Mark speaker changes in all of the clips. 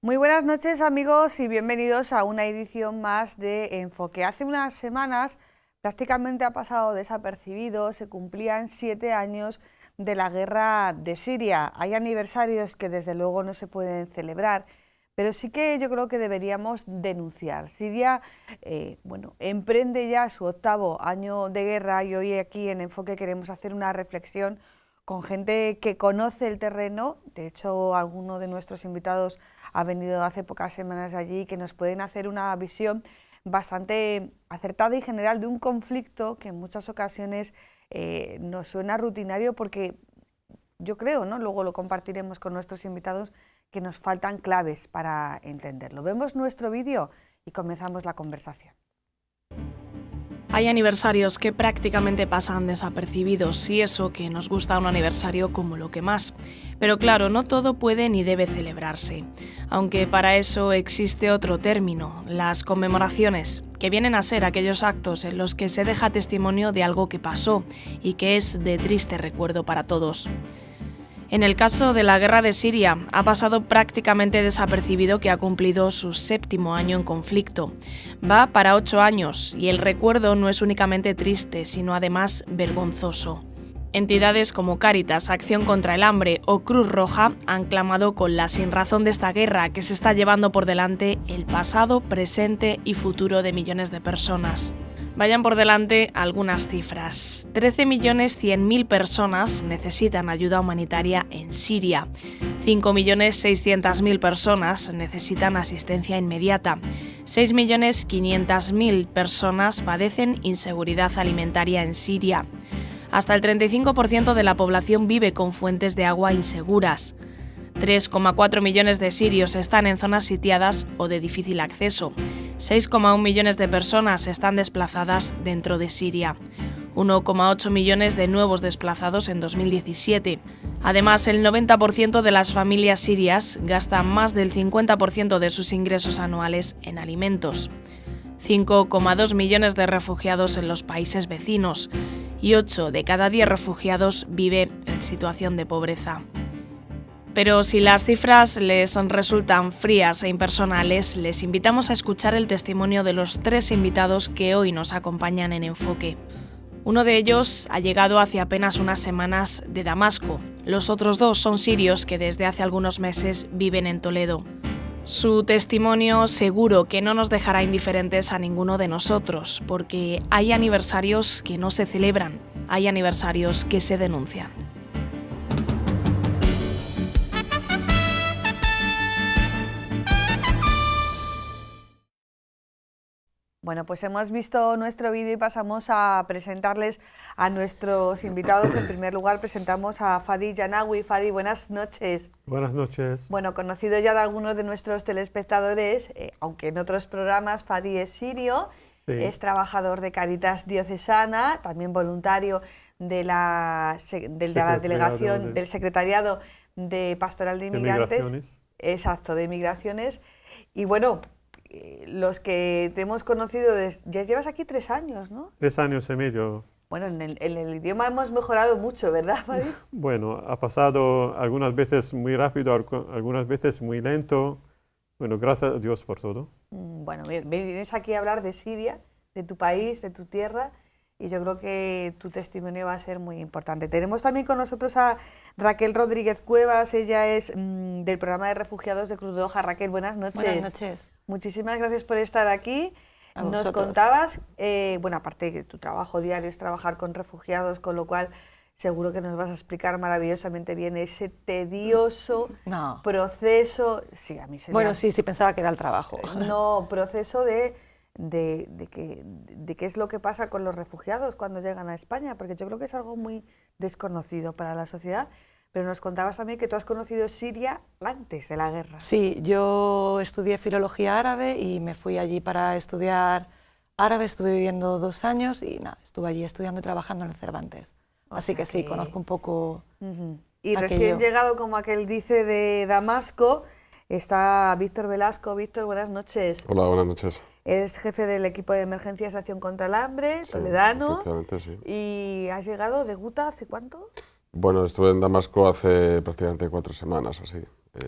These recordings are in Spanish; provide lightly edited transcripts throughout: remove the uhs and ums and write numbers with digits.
Speaker 1: Muy buenas noches amigos y bienvenidos a una edición más de Enfoque. Hace unas semanas prácticamente ha pasado desapercibido, se cumplían 7 años de la guerra de Siria. Hay aniversarios que desde luego no se pueden celebrar, pero sí que yo creo que deberíamos denunciar. Siria emprende ya su 8º año de guerra y hoy aquí en Enfoque queremos hacer una reflexión con gente que conoce el terreno. De hecho, alguno de nuestros invitados ha venido hace pocas semanas allí y que nos pueden hacer una visión bastante acertada y general de un conflicto que en muchas ocasiones nos suena rutinario porque yo creo, ¿no? Luego lo compartiremos con nuestros invitados, que nos faltan claves para entenderlo. Vemos nuestro vídeo y comenzamos la conversación.
Speaker 2: Hay aniversarios que prácticamente pasan desapercibidos y eso que nos gusta un aniversario como lo que más. Pero claro, no todo puede ni debe celebrarse, aunque para eso existe otro término, las conmemoraciones, que vienen a ser aquellos actos en los que se deja testimonio de algo que pasó y que es de triste recuerdo para todos. En el caso de la guerra de Siria, ha pasado prácticamente desapercibido que ha cumplido su 7º año en conflicto. Va para 8 años y el recuerdo no es únicamente triste, sino además vergonzoso. Entidades como Cáritas, Acción contra el Hambre o Cruz Roja han clamado con la sinrazón de esta guerra que se está llevando por delante el pasado, presente y futuro de millones de personas. Vayan por delante algunas cifras. 13.100.000 personas necesitan ayuda humanitaria en Siria. 5.600.000 personas necesitan asistencia inmediata. 6.500.000 personas padecen inseguridad alimentaria en Siria. Hasta el 35% de la población vive con fuentes de agua inseguras. 3,4 millones de sirios están en zonas sitiadas o de difícil acceso. 6,1 millones de personas están desplazadas dentro de Siria. 1,8 millones de nuevos desplazados en 2017. Además, el 90% de las familias sirias gastan más del 50% de sus ingresos anuales en alimentos. 5,2 millones de refugiados en los países vecinos y 8 de cada 10 refugiados vive en situación de pobreza. Pero si las cifras les resultan frías e impersonales, les invitamos a escuchar el testimonio de los 3 invitados que hoy nos acompañan en Enfoque. Uno de ellos ha llegado hace apenas unas semanas de Damasco. Los otros 2 son sirios que desde hace algunos meses viven en Toledo. Su testimonio seguro que no nos dejará indiferentes a ninguno de nosotros, porque hay aniversarios que no se celebran, hay aniversarios que se denuncian.
Speaker 1: Bueno, pues hemos visto nuestro vídeo y pasamos a presentarles a nuestros invitados. En primer lugar, presentamos a Fadi Yanawi. Fadi, buenas noches.
Speaker 3: Buenas noches.
Speaker 1: Bueno, conocido ya de algunos de nuestros telespectadores, aunque en otros programas, Fadi es sirio, sí. Es trabajador de Cáritas Diocesana, también voluntario de la delegación, del Secretariado de Pastoral de Inmigrantes. Exacto, de Migraciones. Y bueno, los que te hemos conocido, ya llevas aquí 3 años, ¿no?
Speaker 3: 3 años y medio.
Speaker 1: Bueno, en el idioma hemos mejorado mucho, ¿verdad, Fadi?
Speaker 3: Bueno, ha pasado algunas veces muy rápido, algunas veces muy lento. Bueno, gracias a Dios por todo.
Speaker 1: Bueno, vienes aquí a hablar de Siria, de tu país, de tu tierra, y yo creo que tu testimonio va a ser muy importante. Tenemos también con nosotros a Raquel Rodríguez Cuevas. Ella es del programa de refugiados de Cruz Roja. Raquel, buenas noches.
Speaker 4: Buenas noches.
Speaker 1: Muchísimas gracias por estar aquí. Nos contabas, aparte de que tu trabajo diario es trabajar con refugiados, con lo cual seguro que nos vas a explicar maravillosamente bien ese tedioso proceso. Sí, a mí se
Speaker 4: Bueno, sí, pensaba que era el trabajo.
Speaker 1: No, proceso de qué es lo que pasa con los refugiados cuando llegan a España, porque yo creo que es algo muy desconocido para la sociedad. Pero nos contabas también que tú has conocido Siria antes de la guerra.
Speaker 4: Sí, yo estudié filología árabe y me fui allí para estudiar árabe. Estuve viviendo 2 años y nada, estuve allí estudiando y trabajando en el Cervantes. Así que sí, conozco un poco
Speaker 1: Y
Speaker 4: aquello.
Speaker 1: Recién llegado, como aquel dice, de Damasco, está Víctor Velasco. Víctor, buenas noches.
Speaker 5: Hola, buenas noches.
Speaker 1: Eres jefe del equipo de emergencias de Acción contra el Hambre, sí, toledano.
Speaker 5: Efectivamente, sí.
Speaker 1: ¿Y has llegado de Guta hace cuánto?
Speaker 5: Bueno, estuve en Damasco hace prácticamente 4 semanas o así.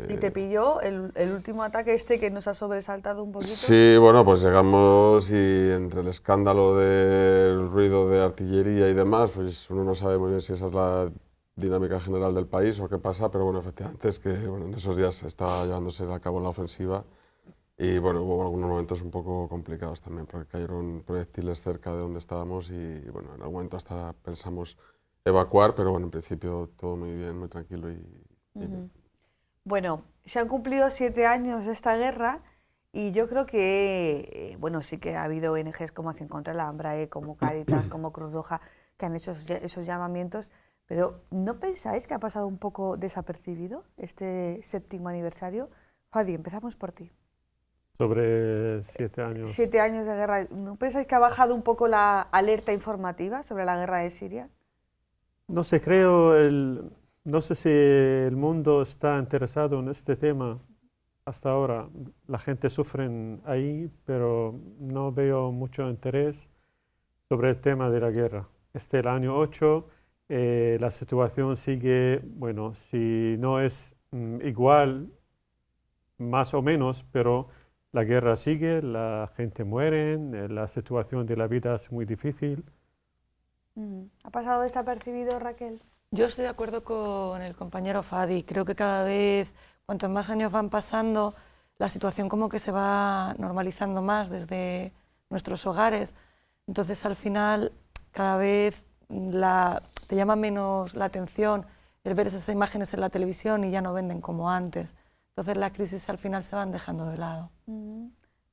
Speaker 1: ¿Y te pilló el último ataque este que nos ha sobresaltado un poquito?
Speaker 5: Sí, bueno, pues llegamos y entre el escándalo del ruido de artillería y demás, pues uno no sabe muy bien si esa es la dinámica general del país o qué pasa, pero bueno, efectivamente es que bueno, en esos días estaba llevándose a cabo la ofensiva y bueno, hubo algunos momentos un poco complicados también, porque cayeron proyectiles cerca de donde estábamos y bueno, en algún momento hasta pensamos evacuar, pero bueno, en principio todo muy bien, muy tranquilo y bien.
Speaker 1: Bueno, se han cumplido 7 años de esta guerra y yo creo que, bueno, sí que ha habido ONGs como Acción contra el Hambre, como Cáritas, como Cruz Roja, que han hecho esos llamamientos, pero ¿no pensáis que ha pasado un poco desapercibido este 7º aniversario? Fadi, empezamos por ti.
Speaker 3: Sobre 7 años.
Speaker 1: 7 años de guerra, ¿no pensáis que ha bajado un poco la alerta informativa sobre la guerra de Siria?
Speaker 3: No sé, no sé si el mundo está interesado en este tema hasta ahora. La gente sufre ahí, pero no veo mucho interés sobre el tema de la guerra. Este es el año 8, la situación sigue, bueno, si no es igual, más o menos, pero la guerra sigue, la gente muere, la situación de la vida es muy difícil.
Speaker 1: ¿Ha pasado desapercibido, Raquel?
Speaker 4: Yo estoy de acuerdo con el compañero Fadi. Creo que cada vez, cuantos más años van pasando, la situación como que se va normalizando más desde nuestros hogares. Entonces, al final, cada vez te llama menos la atención el ver esas imágenes en la televisión y ya no venden como antes. Entonces, la crisis al final se van dejando de lado.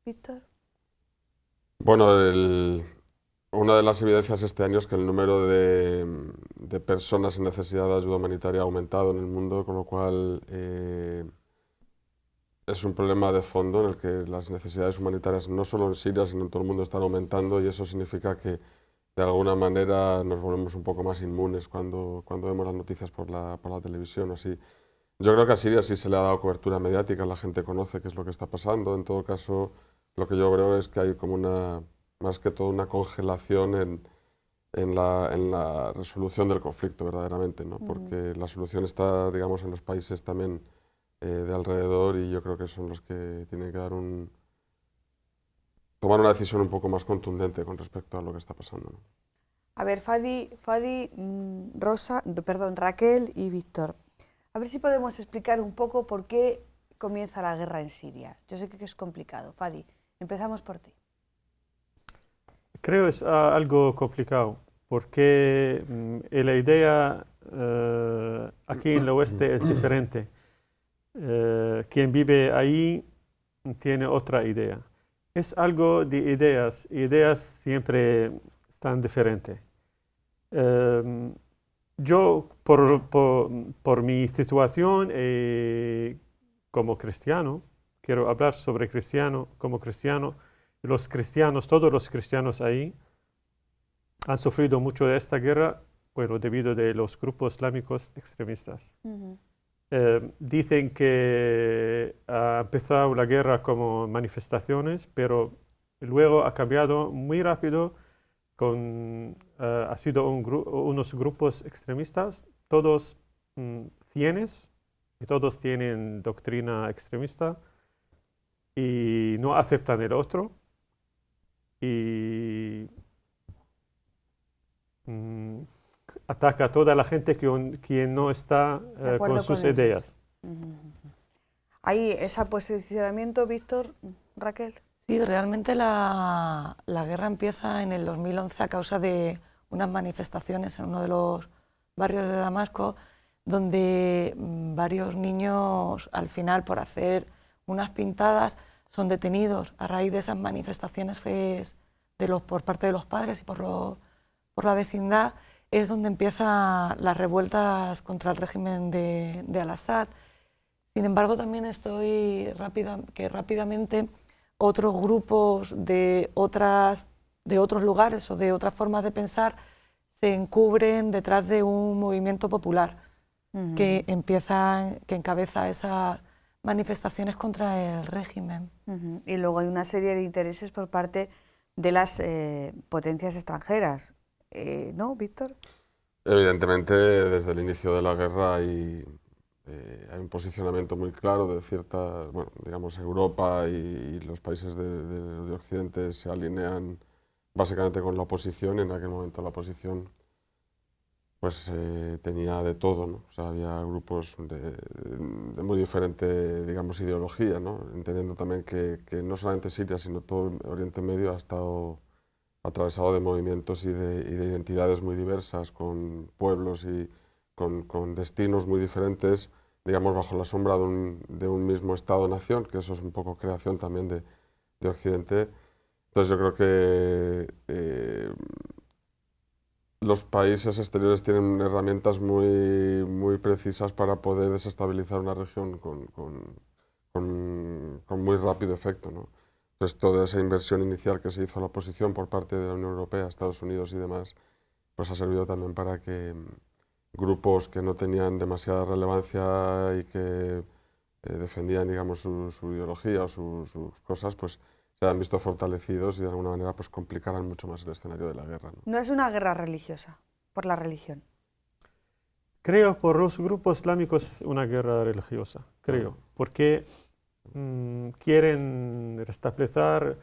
Speaker 1: Víctor.
Speaker 5: Bueno, una de las evidencias este año es que el número de personas en necesidad de ayuda humanitaria ha aumentado en el mundo, con lo cual es un problema de fondo en el que las necesidades humanitarias no solo en Siria, sino en todo el mundo están aumentando y eso significa que de alguna manera nos volvemos un poco más inmunes cuando vemos las noticias por la televisión o así. Yo creo que a Siria sí se le ha dado cobertura mediática, la gente conoce qué es lo que está pasando. En todo caso, lo que yo veo es que hay como más que todo una congelación en la resolución del conflicto verdaderamente, ¿no? Porque la solución está, digamos, en los países también de alrededor y yo creo que son los que tienen que tomar una decisión un poco más contundente con respecto a lo que está pasando, ¿no?
Speaker 1: A ver, Raquel y Víctor, a ver si podemos explicar un poco por qué comienza la guerra en Siria. Yo sé que es complicado. Fadi, empezamos por ti.
Speaker 3: Creo que es algo complicado, porque la idea aquí en el oeste es diferente. Quien vive ahí tiene otra idea. Es algo de ideas siempre están diferentes. Yo, por mi situación como cristiano, quiero hablar sobre como cristiano. Los cristianos, todos los cristianos ahí, han sufrido mucho de esta guerra, bueno, debido a los grupos islámicos extremistas. Dicen que ha empezado la guerra como manifestaciones, pero luego ha cambiado muy rápido. Ha sido unos grupos extremistas, todos cienes, y todos tienen doctrina extremista y no aceptan el otro. Y ataca a toda la gente que no está con sus ideas.
Speaker 1: ¿Hay ese posicionamiento, Víctor, Raquel?
Speaker 4: Sí, realmente la guerra empieza en el 2011 a causa de unas manifestaciones en uno de los barrios de Damasco, donde varios niños, al final, por hacer unas pintadas, son detenidos a raíz de esas manifestaciones por parte de los padres y por la vecindad. Es donde empiezan las revueltas contra el régimen de Al-Assad. Sin embargo, también que rápidamente otros grupos de otros lugares o de otras formas de pensar se encubren detrás de un movimiento popular que encabeza esas manifestaciones contra el régimen.
Speaker 1: Y luego hay una serie de intereses por parte de las potencias extranjeras, ¿no, Víctor?
Speaker 5: Evidentemente, desde el inicio de la guerra hay hay un posicionamiento muy claro de cierta, bueno, digamos, Europa y los países de Occidente se alinean básicamente con la oposición, y en aquel momento la oposición pues tenía de todo, ¿no? O sea, había grupos de muy diferente, digamos, ideología, ¿no? Entendiendo también que no solamente Siria, sino todo el Oriente Medio ha estado atravesado de movimientos y de identidades muy diversas, con pueblos y con destinos muy diferentes, digamos, bajo la sombra de un mismo Estado-nación, que eso es un poco creación también de Occidente. Entonces yo creo que los países exteriores tienen herramientas muy precisas para poder desestabilizar una región con muy rápido efecto, ¿no? Entonces toda esa inversión inicial que se hizo a la oposición por parte de la Unión Europea, Estados Unidos y demás, pues ha servido también para que grupos que no tenían demasiada relevancia y que defendían, digamos, su ideología o sus cosas, pues se han visto fortalecidos y de alguna manera pues complicaran mucho más el escenario de la guerra, ¿no?
Speaker 1: No es una guerra religiosa, por la religión.
Speaker 3: Creo por los grupos islámicos es una guerra religiosa, creo, porque quieren restablecer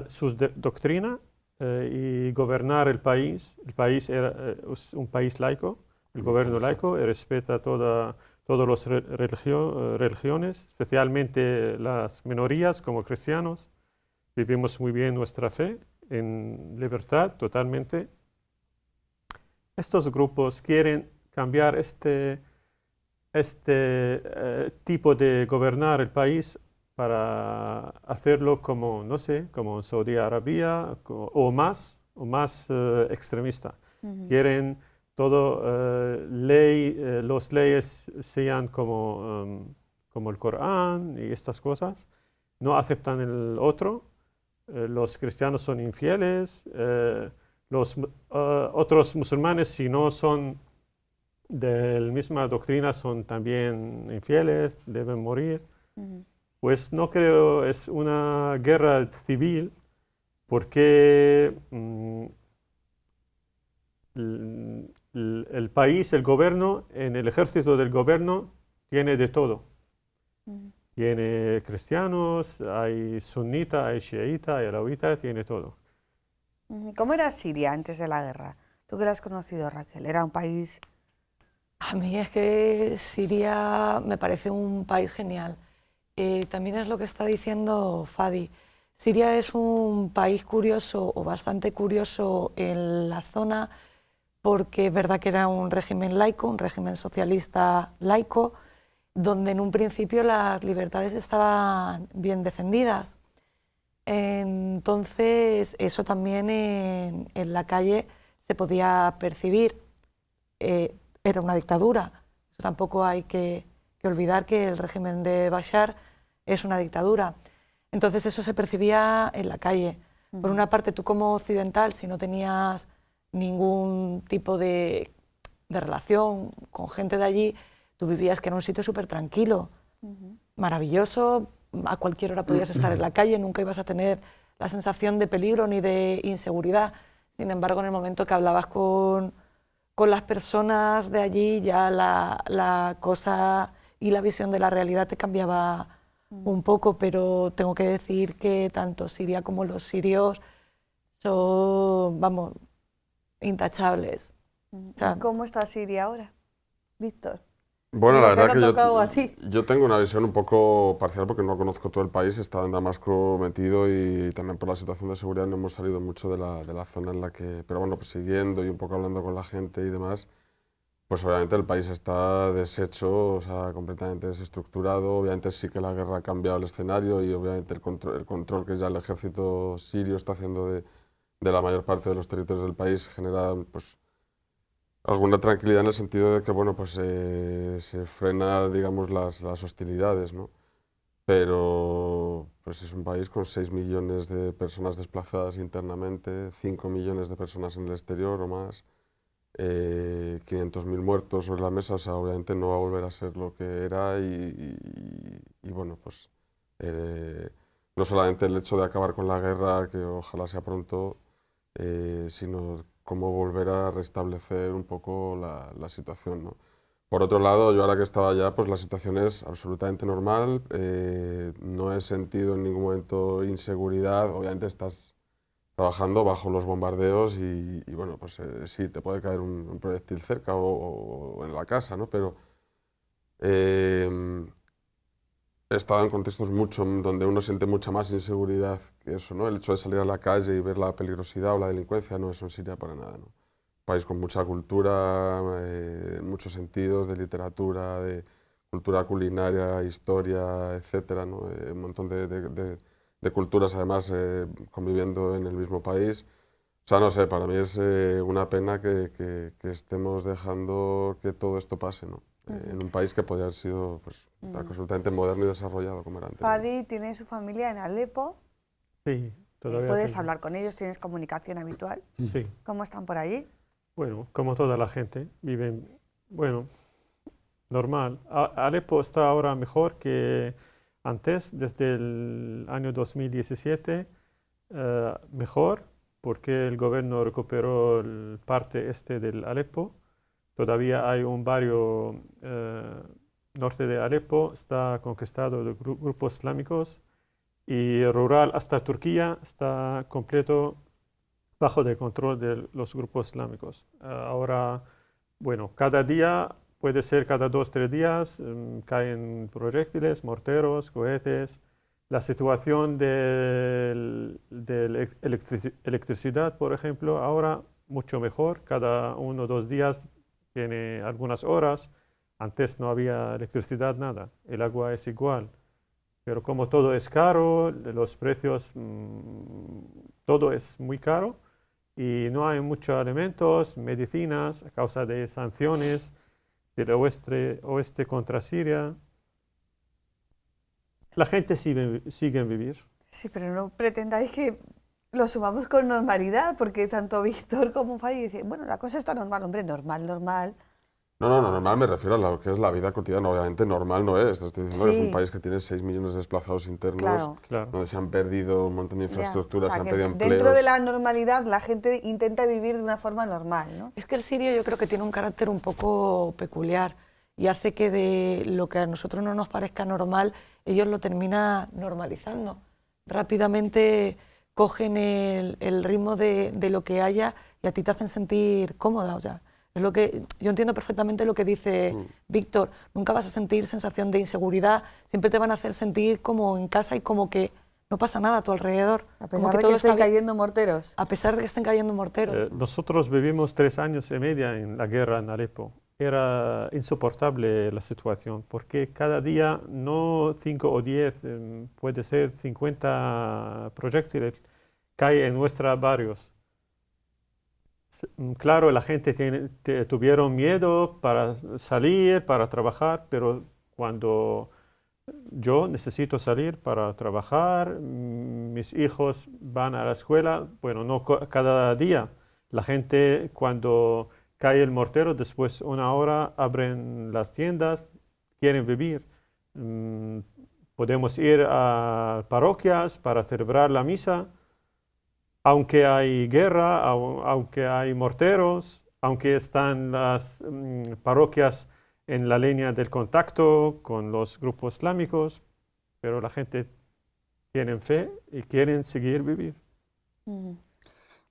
Speaker 3: su doctrina y gobernar el país. El país es un país laico, el gobierno laico, y respeta todas las religiones, especialmente las minorías como cristianos. Vivimos muy bien nuestra fe en libertad totalmente. Estos grupos quieren cambiar este tipo de gobernar el país para hacerlo como, no sé, como en Saudi Arabia o más extremista. Quieren todo los leyes sean como el Corán y estas cosas. No aceptan el otro. Los cristianos son infieles. Los otros musulmanes, si no son de la misma doctrina, son también infieles, deben morir. Pues no creo es una guerra civil, porque el país, el gobierno, en el ejército del gobierno tiene de todo. Tiene cristianos, hay sunita, hay chiita, hay alawita, tiene todo.
Speaker 1: ¿Cómo era Siria antes de la guerra? Tú que la has conocido, Raquel, ¿era un país...?
Speaker 4: A mí es que Siria me parece un país genial. También es lo que está diciendo Fadi. Siria es un país curioso, o bastante curioso en la zona, porque es verdad que era un régimen laico, un régimen socialista laico, donde en un principio las libertades estaban bien defendidas. Entonces, eso también en la calle se podía percibir. Era una dictadura. Eso tampoco hay que olvidar, que el régimen de Bashar es una dictadura. Entonces eso se percibía en la calle. Por una parte, tú como occidental, si no tenías ningún tipo de relación con gente de allí, tú vivías que era un sitio súper tranquilo, maravilloso, a cualquier hora podías estar en la calle, nunca ibas a tener la sensación de peligro ni de inseguridad. Sin embargo, en el momento que hablabas con las personas de allí, ya la cosa y la visión de la realidad te cambiaba un poco, pero tengo que decir que tanto Siria como los sirios son, vamos, intachables. O sea,
Speaker 1: ¿Cómo está Siria ahora, Víctor?
Speaker 5: Bueno, la verdad
Speaker 1: que
Speaker 5: yo tengo una visión un poco parcial porque no conozco todo el país, he estado en Damasco metido y también por la situación de seguridad no hemos salido mucho de la zona en la que... Pero bueno, pues siguiendo y un poco hablando con la gente y demás, pues obviamente el país está deshecho, o sea, completamente desestructurado. Obviamente sí que la guerra ha cambiado el escenario y obviamente el control que ya el ejército sirio está haciendo de la mayor parte de los territorios del país genera, pues, alguna tranquilidad en el sentido de que, bueno, pues se frena, digamos, las hostilidades, ¿no? Pero pues es un país con 6 millones de personas desplazadas internamente, 5 millones de personas en el exterior o más, 500.000 muertos sobre la mesa, o sea, obviamente no va a volver a ser lo que era y bueno, pues no solamente el hecho de acabar con la guerra, que ojalá sea pronto, sino cómo volver a restablecer un poco la situación, ¿no? Por otro lado, yo ahora que estaba allá, pues la situación es absolutamente normal, no he sentido en ningún momento inseguridad, obviamente estás trabajando bajo los bombardeos y bueno, pues sí, te puede caer un proyectil cerca o en la casa, ¿no? Pero he estado en contextos donde uno siente mucha más inseguridad que eso, ¿no? El hecho de salir a la calle y ver la peligrosidad o la delincuencia no es en Siria para nada, ¿no? País con mucha cultura, en muchos sentidos, de literatura, de cultura culinaria, historia, etcétera, ¿no? Un montón de culturas además conviviendo en el mismo país. O sea, no sé, para mí es una pena que estemos dejando que todo esto pase, ¿no? En un país que podría haber sido pues, absolutamente moderno y desarrollado como era antes.
Speaker 1: Fadi tiene su familia en Alepo.
Speaker 3: Sí, todavía
Speaker 1: ¿Puedes
Speaker 3: tengo.
Speaker 1: hablar con ellos? ¿Tienes comunicación habitual?
Speaker 3: Sí,
Speaker 1: ¿Cómo están por allí?
Speaker 3: bueno, como toda la gente, viven, bueno, normal. Alepo está ahora mejor que antes, desde el año 2017, mejor, porque el gobierno recuperó parte este del Alepo. Todavía hay un barrio norte de Alepo, está conquistado de grupos islámicos, y rural hasta Turquía está completo bajo el control de los grupos islámicos. Ahora, bueno, cada día, puede ser cada 2 o 3 días, caen proyectiles, morteros, cohetes. La situación de electricidad, por ejemplo, ahora mucho mejor. Cada 1 o 2 días tiene algunas horas. Antes no había electricidad, nada. El agua es igual. Pero como todo es caro, los precios, todo es muy caro. Y no hay muchos alimentos, medicinas, a causa de sanciones del oeste contra Siria. La gente sigue en vivir.
Speaker 1: Sí, pero no pretendáis que lo sumamos con normalidad, porque tanto Víctor como Fadi dicen, bueno, la cosa está normal, hombre, normal, normal.
Speaker 5: No, normal me refiero a lo que es la vida cotidiana. Obviamente normal no es. Te estoy diciendo que es
Speaker 1: Sí.
Speaker 5: un país que tiene 6 millones de desplazados internos,
Speaker 1: Claro.
Speaker 3: Claro.
Speaker 5: donde se han perdido un montón de
Speaker 1: Ya.
Speaker 5: infraestructuras,
Speaker 1: O sea,
Speaker 5: se han
Speaker 1: que
Speaker 5: perdido empleos.
Speaker 1: dentro de la normalidad la gente intenta vivir de una forma normal, ¿no?
Speaker 4: Es que el sirio yo creo que tiene un carácter un poco peculiar y hace que de lo que a nosotros no nos parezca normal, ellos lo terminan normalizando. Rápidamente cogen el ritmo de lo que haya y a ti te hacen sentir cómoda. O sea, es lo que yo entiendo perfectamente lo que dice Víctor. Nunca vas a sentir sensación de inseguridad, siempre te van a hacer sentir como en casa y como que no pasa nada a tu alrededor.
Speaker 1: A
Speaker 4: Como
Speaker 1: pesar de
Speaker 4: todo
Speaker 1: que
Speaker 4: está
Speaker 1: estén
Speaker 4: bien,
Speaker 1: cayendo morteros.
Speaker 4: a pesar de que estén cayendo morteros.
Speaker 3: Nosotros vivimos 3 años y medio en la guerra en Alepo. Era insoportable la situación, porque cada día, no 5 o 10, puede ser 50 proyectiles, caen en nuestros barrios. Claro, la gente tuvieron miedo para salir, para trabajar, pero cuando yo necesito salir para trabajar, mis hijos van a la escuela, bueno, no cada día. La gente cuando cae el mortero, después 1 hora abren las tiendas, quieren vivir. Podemos ir a parroquias para celebrar la misa, aunque hay guerra, aunque hay morteros, aunque están las parroquias en la línea del contacto con los grupos islámicos, pero la gente tiene fe y quieren seguir vivir.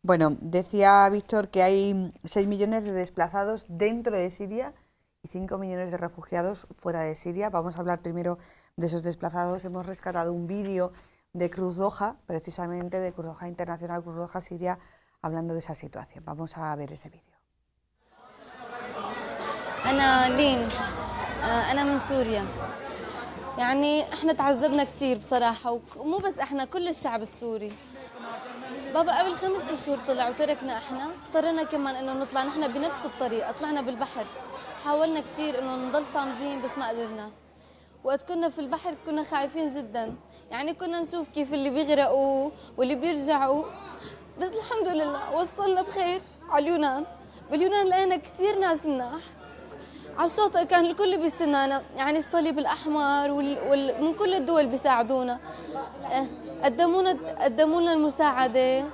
Speaker 1: Bueno, decía Víctor que hay 6 millones de desplazados dentro de Siria y 5 millones de refugiados fuera de Siria. Vamos a hablar primero de esos desplazados. Hemos rescatado un vídeo de Cruz Roja, precisamente de Cruz Roja Internacional, Cruz Roja Siria, hablando de esa situación. Vamos a ver ese vídeo.
Speaker 6: أنا لين أنا من سوريا يعني إحنا تعذبنا كتير بصراحة ومو بس إحنا كل الشعب السوري بابا قبل 5 أشهر طلع وتركنا إحنا اضطرينا كمان إنه نطلع نحن بنفس الطريقة طلعنا بالبحر حاولنا كتير إنه نضل صامدين بس ما قدرنا وقت كنا في البحر كنا خايفين جدا يعني كنا نشوف كيف اللي بيغرقوا واللي بيرجعوا بس الحمد لله وصلنا بخير على اليونان باليونان لقينا كتير ناس مناح على الشاطئ كان الكل بيستنانا يعني الصليب الأحمر من كل الدول بيساعدونا قدموا لنا المساعدة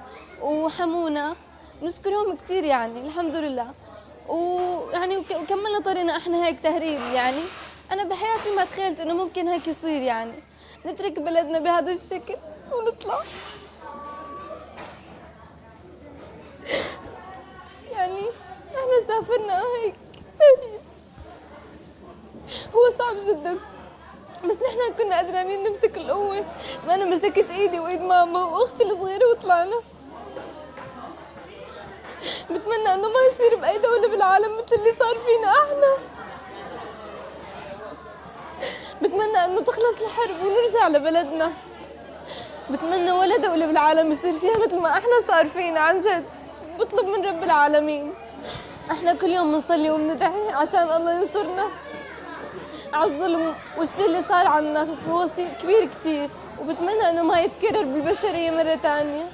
Speaker 6: وحمونا نشكرهم كتير يعني الحمد لله ويعني وكملنا طريقنا احنا هيك تهريب. يعني انا بحياتي ما تخيلت انه ممكن هيك يصير، يعني نترك بلدنا بهذا الشكل ونطلع. يعني احنا سافرنا هيك تهريب، هو صعب جدا، بس نحن كنا قادرين نمسك القوة. ما أنا مسكت إيدي وإيد ماما وأختي الصغيرة وطلعنا. بتمنى إنه ما يصير بأي دولة بالعالم مثل اللي صار فينا إحنا. بتمنى إنه تخلص الحرب ونرجع لبلدنا. بتمنى ولا دولة بالعالم يصير فيها مثل ما إحنا صار فينا عن جد. بطلب من رب العالمين، إحنا كل يوم بنصلي وبندعي عشان الله ينصرنا على الظلم والشيء اللي صار عنا. هو شيء كبير كتير، وبتمنى انه ما يتكرر بالبشرية مرة تانية.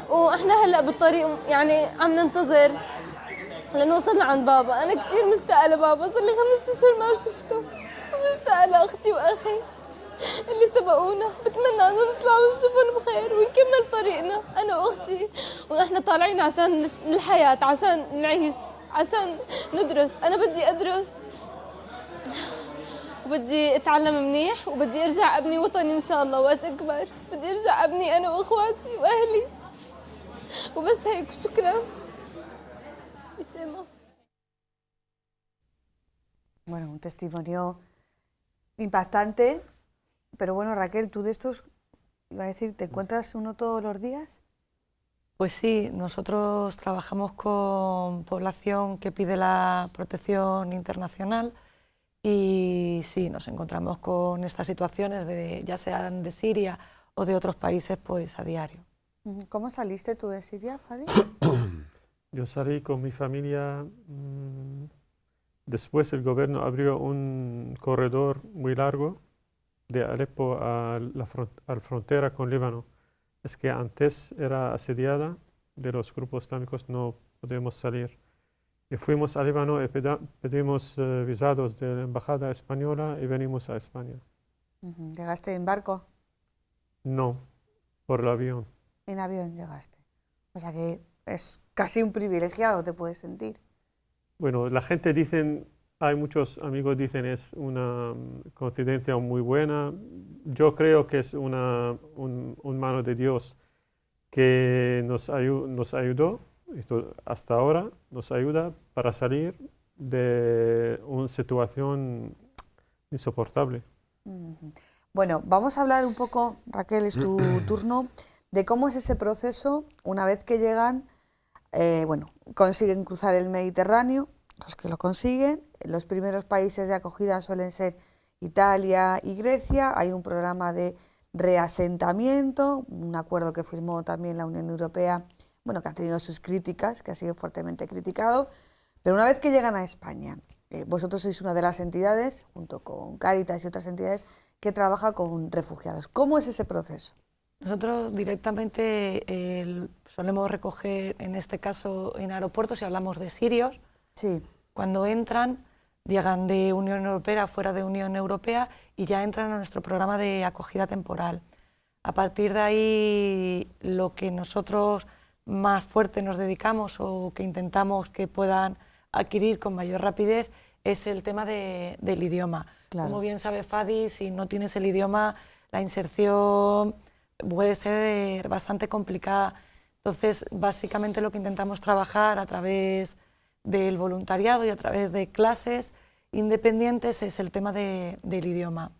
Speaker 6: واحنا هلا بالطريق يعني عم ننتظر لنوصل لعند بابا. انا كتير مشتاقة لبابا، صار لي 5 أشهر ما شفته، ومشتاقة لاختي واخي اللي سبقونا. بتمنى انه نطلع ونشوفهم بخير ونكمل طريقنا انا واختي، واحنا طالعين عشان الحياة، عشان نعيش، عشان ندرس. انا بدي ادرس وبدي اتعلم منيح، وبدي ارجع ابني وطني ان شاء الله وقت اكبر. بدي ارجع ابني انا واخواتي واهلي وبس هيك. شكرا. It's enough.
Speaker 1: Bueno, un testimonio impactante, pero bueno, Raquel, tú de estos, iba a decir, ¿te encuentras uno todos los días?
Speaker 4: Pues sí, nosotros trabajamos con población que pide la protección internacional y sí, nos encontramos con estas situaciones, ya sean de Siria o de otros países, pues a diario.
Speaker 1: ¿Cómo saliste tú de Siria, Fadi?
Speaker 3: Yo salí con mi familia. Después el gobierno abrió un corredor muy largo de Alepo a la frontera con Líbano. Es que antes era asediada de los grupos islámicos, no podíamos salir. Y fuimos a Líbano y pedimos visados de la embajada española y venimos a España.
Speaker 1: ¿Llegaste en barco?
Speaker 3: No, por el avión.
Speaker 1: En avión llegaste. O sea que es casi un privilegiado, te puedes sentir.
Speaker 3: Bueno, la gente dice, hay muchos amigos dicen es una coincidencia muy buena. Yo creo que es una mano de Dios que nos ayudó, hasta ahora nos ayuda para salir de una situación insoportable.
Speaker 1: Bueno, vamos a hablar un poco, Raquel, es tu turno, de cómo es ese proceso una vez que llegan, bueno, consiguen cruzar el Mediterráneo, los que lo consiguen. Los primeros países de acogida suelen ser Italia y Grecia. Hay un programa de reasentamiento, un acuerdo que firmó también la Unión Europea, bueno, que ha tenido sus críticas, que ha sido fuertemente criticado. Pero una vez que llegan a España, vosotros sois una de las entidades, junto con Cáritas y otras entidades, que trabaja con refugiados. ¿Cómo es ese proceso?
Speaker 4: Nosotros directamente solemos recoger, en este caso en aeropuertos, si hablamos de sirios,
Speaker 1: sí.
Speaker 4: Cuando entran, llegan de Unión Europea, fuera de Unión Europea, y ya entran a nuestro programa de acogida temporal. A partir de ahí, lo que nosotros más fuerte nos dedicamos o que intentamos que puedan adquirir con mayor rapidez es el tema del idioma.
Speaker 1: Claro.
Speaker 4: Como bien sabe Fadi, si no tienes el idioma, la inserción puede ser bastante complicada. Entonces, básicamente lo que intentamos trabajar a través del voluntariado y a través de clases independientes es el tema del idioma.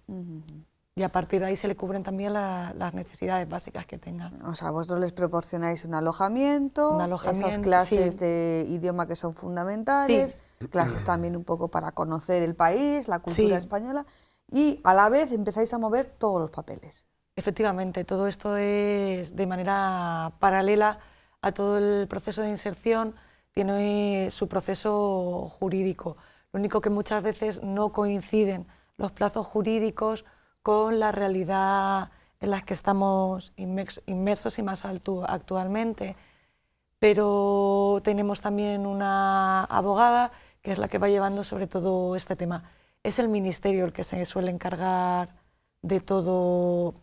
Speaker 4: Y a partir de ahí se le cubren también las necesidades básicas que tengan.
Speaker 1: O sea, vosotros les proporcionáis un alojamiento, esas clases
Speaker 4: sí.
Speaker 1: de idioma que son fundamentales, sí. Clases también un poco para conocer el país, la cultura española, y a la vez empezáis a mover todos los papeles.
Speaker 4: Efectivamente, todo esto es de manera paralela a todo el proceso de inserción, tiene su proceso jurídico. Lo único que muchas veces no coinciden los plazos jurídicos con la realidad en la que estamos inmersos y más actualmente. Pero tenemos también una abogada que es la que va llevando sobre todo este tema. Es el ministerio el que se suele encargar de todo,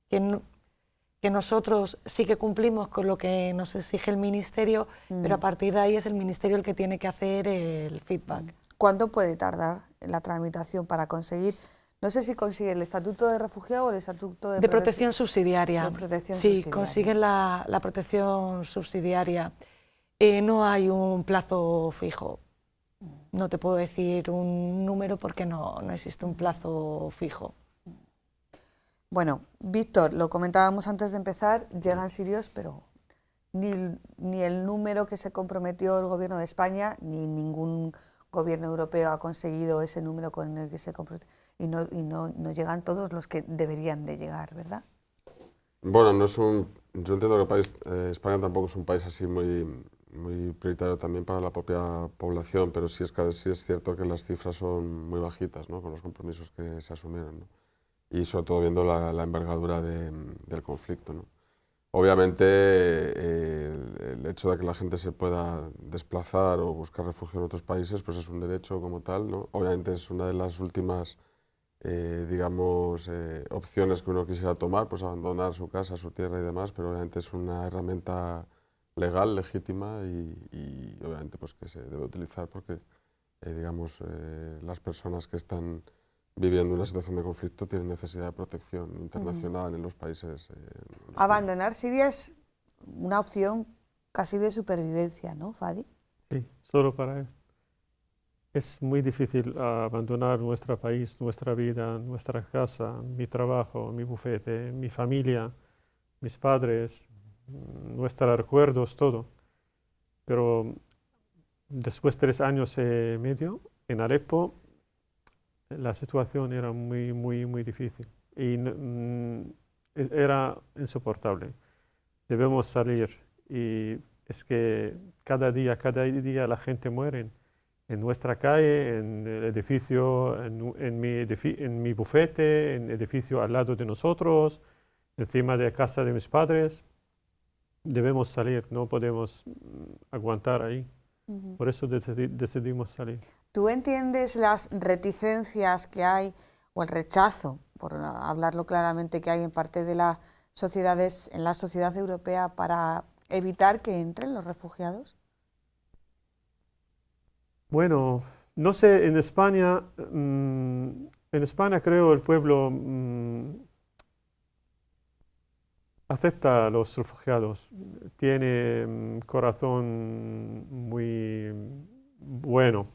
Speaker 4: que que nosotros sí que cumplimos con lo que nos exige el Ministerio, pero a partir de ahí es el Ministerio el que tiene que hacer el feedback.
Speaker 1: ¿Cuánto puede tardar la tramitación para conseguir, no sé si consigue el estatuto de refugiado o el estatuto
Speaker 4: de protección subsidiaria?
Speaker 1: De protección
Speaker 4: sí,
Speaker 1: subsidiaria.
Speaker 4: consiguen la protección subsidiaria. No hay un plazo fijo. No te puedo decir un número porque no existe un plazo fijo.
Speaker 1: Bueno, Víctor, lo comentábamos antes de empezar, llegan sirios, pero ni el número que se comprometió el gobierno de España, ni ningún gobierno europeo ha conseguido ese número con el que se comprometió, y no llegan todos los que deberían de llegar, ¿verdad?
Speaker 5: Bueno, yo entiendo que España tampoco es un país así muy prioritario también para la propia población, pero sí es cierto que las cifras son muy bajitas, ¿no?, con los compromisos que se asumieron, ¿no? Y sobre todo viendo la envergadura del conflicto, ¿no? Obviamente el hecho de que la gente se pueda desplazar o buscar refugio en otros países pues es un derecho como tal, ¿no? Obviamente es una de las últimas digamos, opciones que uno quisiera tomar, pues abandonar su casa, su tierra y demás, pero obviamente es una herramienta legal, legítima y obviamente pues que se debe utilizar porque digamos, las personas que están viviendo una situación de conflicto tienen necesidad de protección internacional en los países.
Speaker 1: Abandonar Siria es una opción casi de supervivencia, ¿no, Fadi?
Speaker 3: Sí, solo para él. Es muy difícil abandonar nuestro país, nuestra vida, nuestra casa, mi trabajo, mi bufete, mi familia, mis padres, nuestros recuerdos, todo. Pero después de 3 años y medio en Alepo, la situación era muy difícil y era insoportable. Debemos salir y es que cada día la gente muere en nuestra calle, en el edificio, en mi bufete, en el edificio al lado de nosotros, encima de la casa de mis padres. Debemos salir, no podemos aguantar ahí. Por eso decidimos salir.
Speaker 1: ¿Tú entiendes las reticencias que hay, o el rechazo, por hablarlo claramente, que hay en parte de las sociedades, en la sociedad europea para evitar que entren los refugiados?
Speaker 3: Bueno, no sé, en España creo el pueblo acepta a los refugiados, tiene corazón muy bueno.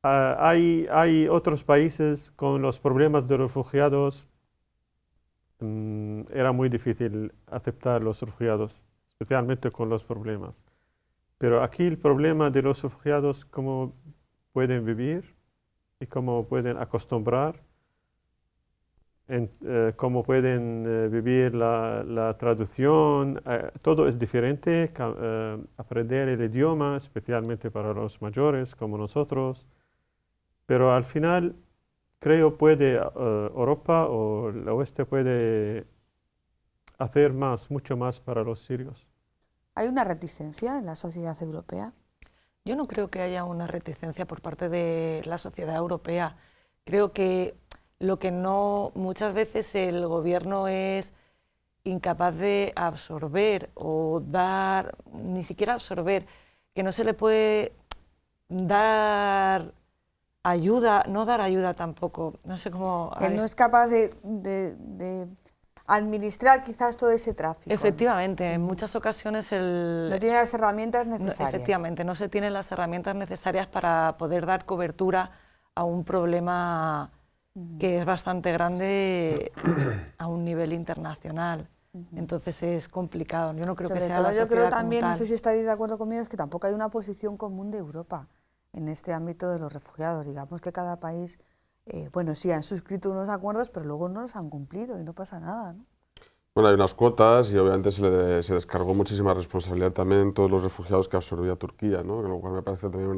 Speaker 3: Hay otros países con los problemas de refugiados, era muy difícil aceptar los refugiados, especialmente con los problemas. Pero aquí el problema de los refugiados, cómo pueden vivir y cómo pueden acostumbrar, cómo pueden vivir la traducción, todo es diferente, aprender el idioma, especialmente para los mayores como nosotros. Pero al final, creo puede Europa o el oeste puede hacer mucho más para los sirios.
Speaker 1: ¿Hay una reticencia en la sociedad europea?
Speaker 4: Yo no creo que haya una reticencia por parte de la sociedad europea. Creo que lo que no, muchas veces el gobierno es incapaz de absorber o dar, ni siquiera absorber, que no se le puede dar ayuda, no dar ayuda tampoco, no sé cómo...
Speaker 1: Que no es capaz de administrar quizás todo ese tráfico.
Speaker 4: Efectivamente, en muchas ocasiones
Speaker 1: no tiene las herramientas necesarias.
Speaker 4: Efectivamente, no se tienen las herramientas necesarias para poder dar cobertura a un problema que es bastante grande a un nivel internacional. Entonces es complicado. Yo no creo que sea la sociedad
Speaker 1: yo creo también,
Speaker 4: como
Speaker 1: no
Speaker 4: tal.
Speaker 1: sé si estaréis de acuerdo conmigo, es que tampoco hay una posición común de Europa en este ámbito de los refugiados. Digamos que cada país, bueno, sí han suscrito unos acuerdos, pero luego no los han cumplido y no pasa nada, ¿no?
Speaker 5: Bueno, hay unas cuotas y obviamente se descargó muchísima responsabilidad también en todos los refugiados que absorbía Turquía, ¿no? Lo cual me parece también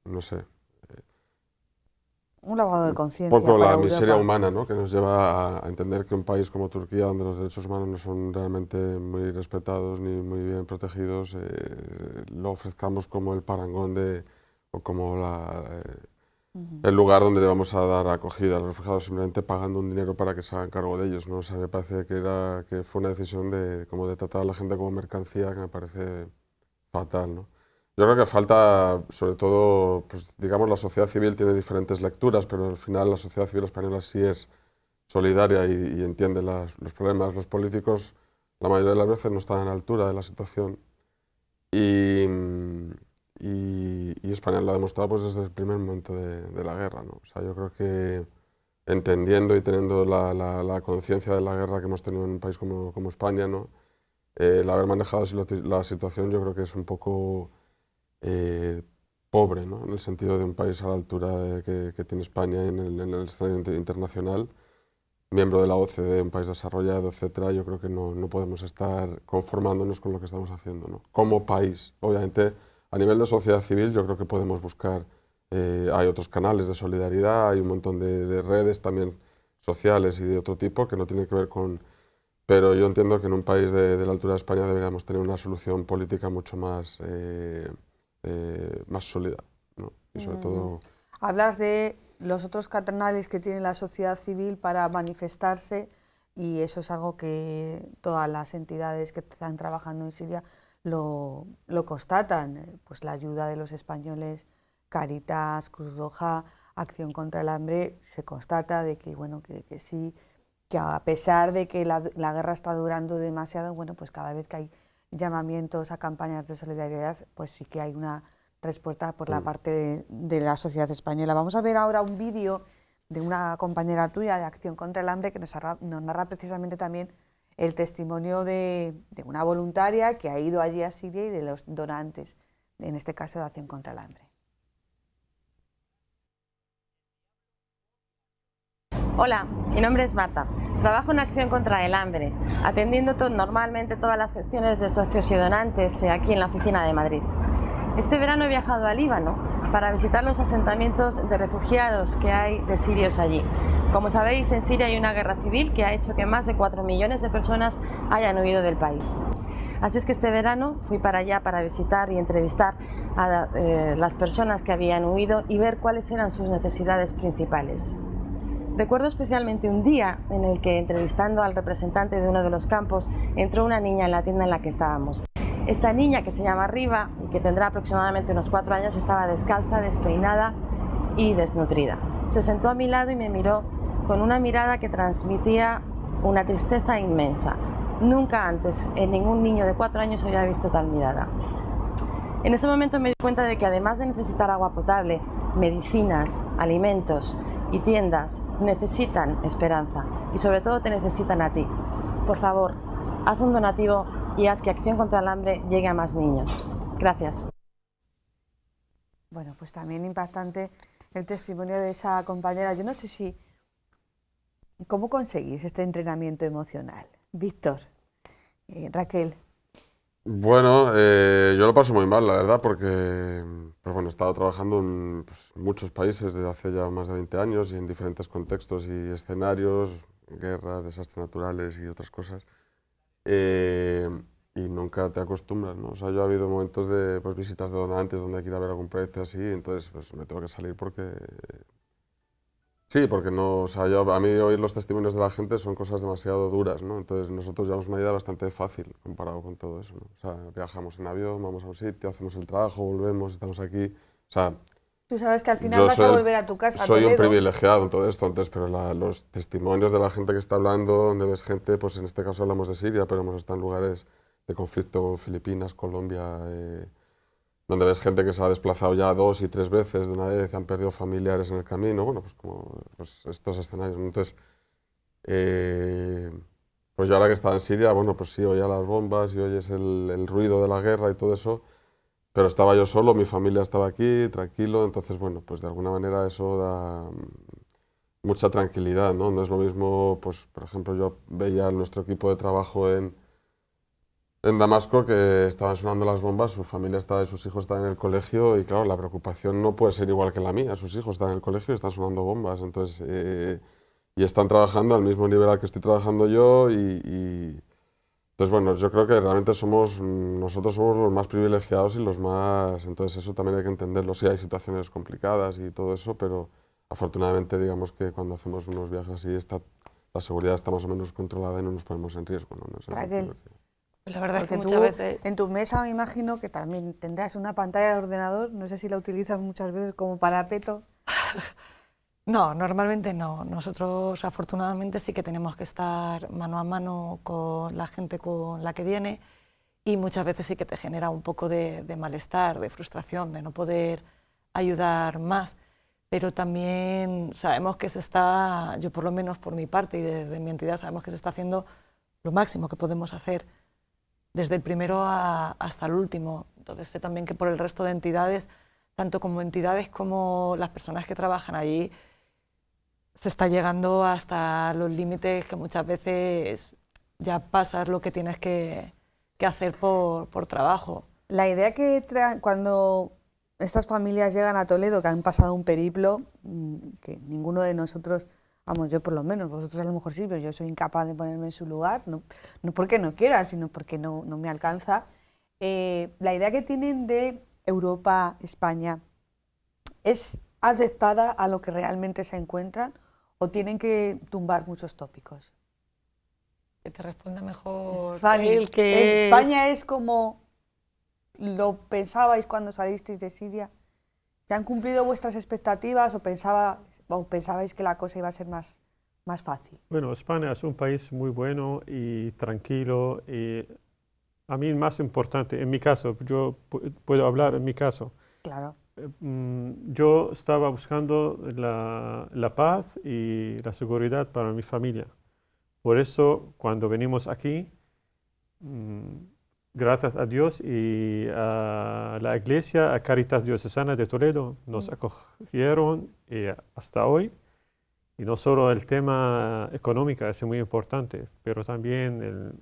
Speaker 5: no sé,
Speaker 1: un lavado de conciencia.
Speaker 5: Un poco
Speaker 1: para
Speaker 5: la
Speaker 1: Europa.
Speaker 5: miseria humana, ¿no?, que nos lleva a entender que un país como Turquía, donde los derechos humanos no son realmente muy respetados ni muy bien protegidos, lo ofrezcamos como el parangón o como el lugar donde le vamos a dar acogida a los refugiados, simplemente pagando un dinero para que se hagan cargo de ellos, ¿no? O sea, me parece que fue una decisión como de tratar a la gente como mercancía, que me parece fatal, ¿no? Yo creo que falta, sobre todo, pues, digamos, la sociedad civil tiene diferentes lecturas, pero al final la sociedad civil española sí es solidaria y entiende los problemas. Los políticos, la mayoría de las veces, no están a la altura de la situación. Y España lo ha demostrado pues, desde el primer momento de la guerra, ¿no? O sea, yo creo que entendiendo y teniendo la conciencia de la guerra que hemos tenido en un país como España, ¿no? El haber manejado la situación yo creo que es un poco pobre, ¿no? En el sentido de un país a la altura que tiene España en el escenario internacional, miembro de la OCDE, un país desarrollado, etcétera. Yo creo que no podemos estar conformándonos con lo que estamos haciendo, ¿no? Como país. Obviamente, a nivel de sociedad civil, yo creo que podemos buscar, hay otros canales de solidaridad, hay un montón de redes también sociales y de otro tipo que no tienen que ver con... Pero yo entiendo que en un país de la altura de España deberíamos tener una solución política mucho más sólida, ¿no? Y sobre todo...
Speaker 1: Hablas de los otros canales que tiene la sociedad civil para manifestarse y eso es algo que todas las entidades que están trabajando en Siria lo constatan. Pues la ayuda de los españoles, Cáritas, Cruz Roja, Acción contra el Hambre, se constata de que, bueno, que sí, que a pesar de que la guerra está durando demasiado, bueno, pues cada vez que hay llamamientos a campañas de solidaridad, pues sí que hay una respuesta por la parte de la sociedad española. Vamos a ver ahora un vídeo de una compañera tuya de Acción contra el Hambre que nos narra precisamente también el testimonio de una voluntaria que ha ido allí a Siria y de los donantes, en este caso de Acción contra el Hambre.
Speaker 7: Hola, mi nombre es Marta. Trabajo en Acción contra el Hambre, atendiendo normalmente todas las gestiones de socios y donantes aquí en la oficina de Madrid. Este verano he viajado al Líbano para visitar los asentamientos de refugiados que hay de sirios allí. Como sabéis, en Siria hay una guerra civil que ha hecho que más de 4 millones de personas hayan huido del país. Así es que este verano fui para allá para visitar y entrevistar a las personas que habían huido y ver cuáles eran sus necesidades principales. Recuerdo especialmente un día en el que, entrevistando al representante de uno de los campos, entró una niña en la tienda en la que estábamos. Esta niña, que se llama Riva y que tendrá aproximadamente unos 4 años, estaba descalza, despeinada y desnutrida. Se sentó a mi lado y me miró con una mirada que transmitía una tristeza inmensa. Nunca antes en ningún niño de 4 años había visto tal mirada. En ese momento me di cuenta de que además de necesitar agua potable, medicinas, alimentos y tiendas, necesitan esperanza y sobre todo te necesitan a ti. Por favor, haz un donativo y haz que Acción contra el Hambre llegue a más niños. Gracias.
Speaker 1: Bueno, pues también impactante el testimonio de esa compañera. Yo no sé si... ¿Cómo conseguís este entrenamiento emocional? Víctor, Raquel.
Speaker 5: Bueno, yo lo paso muy mal, la verdad, porque pues bueno, he estado trabajando en muchos países desde hace ya más de 20 años y en diferentes contextos y escenarios, guerras, desastres naturales y otras cosas. Y nunca te acostumbras, ¿no? O sea, yo ha habido momentos de visitas de donantes donde hay que ir a ver algún proyecto así, entonces pues me tengo que salir porque... Sí, porque no, o sea, a mí oír los testimonios de la gente son cosas demasiado duras, ¿no? Entonces nosotros llevamos una vida bastante fácil comparado con todo eso, ¿no? O sea, viajamos en avión, vamos a un sitio, hacemos el trabajo, volvemos, estamos aquí, o sea...
Speaker 1: Tú sabes que al final vas a volver a tu casa.
Speaker 5: Soy un privilegiado en todo esto, entonces, pero los testimonios de la gente que está hablando, donde ves gente, pues en este caso hablamos de Siria, pero hemos estado en lugares de conflicto, Filipinas, Colombia, donde ves gente que se ha desplazado ya 2 y 3 veces de una vez, han perdido familiares en el camino, bueno, pues como estos escenarios. Entonces, pues yo ahora que estaba en Siria, bueno, pues sí, oía las bombas y oyes el ruido de la guerra y todo eso, pero estaba yo solo, mi familia estaba aquí, tranquilo, entonces, bueno, pues de alguna manera eso da mucha tranquilidad, ¿no? No es lo mismo, pues, por ejemplo, yo veía a nuestro equipo de trabajo en Damasco, que estaban sonando las bombas, su familia estaba y sus hijos estaban en el colegio y claro, la preocupación no puede ser igual que la mía, sus hijos están en el colegio y están sonando bombas, entonces, y están trabajando al mismo nivel al que estoy trabajando yo y Entonces, bueno, yo creo que realmente nosotros somos los más privilegiados y los más... Entonces eso también hay que entenderlo. Sí, hay situaciones complicadas y todo eso, pero afortunadamente digamos que cuando hacemos unos viajes así la seguridad está más o menos controlada y no nos ponemos en riesgo, ¿no?
Speaker 1: Raquel,
Speaker 4: La verdad es que
Speaker 1: porque
Speaker 4: muchas
Speaker 1: tú
Speaker 4: veces...
Speaker 1: en tu mesa me imagino que también tendrás una pantalla de ordenador, no sé si la utilizas muchas veces como parapeto.
Speaker 4: No, normalmente no. Nosotros afortunadamente sí que tenemos que estar mano a mano con la gente con la que viene y muchas veces sí que te genera un poco de malestar, de frustración, de no poder ayudar más. Pero también sabemos que se está, yo por lo menos por mi parte y desde mi entidad, sabemos que se está haciendo lo máximo que podemos hacer, desde el primero hasta el último. Entonces sé también que por el resto de entidades, tanto como entidades como las personas que trabajan allí, se está llegando hasta los límites que muchas veces ya pasas lo que tienes que hacer por trabajo.
Speaker 1: La idea que traen cuando estas familias llegan a Toledo, que han pasado un periplo, que ninguno de nosotros, vamos, yo por lo menos, vosotros a lo mejor sí, pero yo soy incapaz de ponerme en su lugar, no porque no quiera, sino porque no me alcanza. La idea que tienen de Europa, España, ¿es adaptada a lo que realmente se encuentran o tienen que tumbar muchos tópicos?
Speaker 4: Que te responda mejor
Speaker 1: Fanny,
Speaker 4: el que
Speaker 1: ¿España es como lo pensabais cuando salisteis de Siria? ¿Se han cumplido vuestras expectativas o pensabais que la cosa iba a ser más fácil?
Speaker 3: Bueno, España es un país muy bueno y tranquilo. Y a mí más importante, en mi caso, yo puedo hablar en mi caso.
Speaker 1: Claro.
Speaker 3: Yo estaba buscando la paz y la seguridad para mi familia. Por eso, cuando venimos aquí, gracias a Dios y a la iglesia, a Caritas Diocesana de Toledo, nos acogieron hasta hoy. Y no solo el tema económico es muy importante, pero también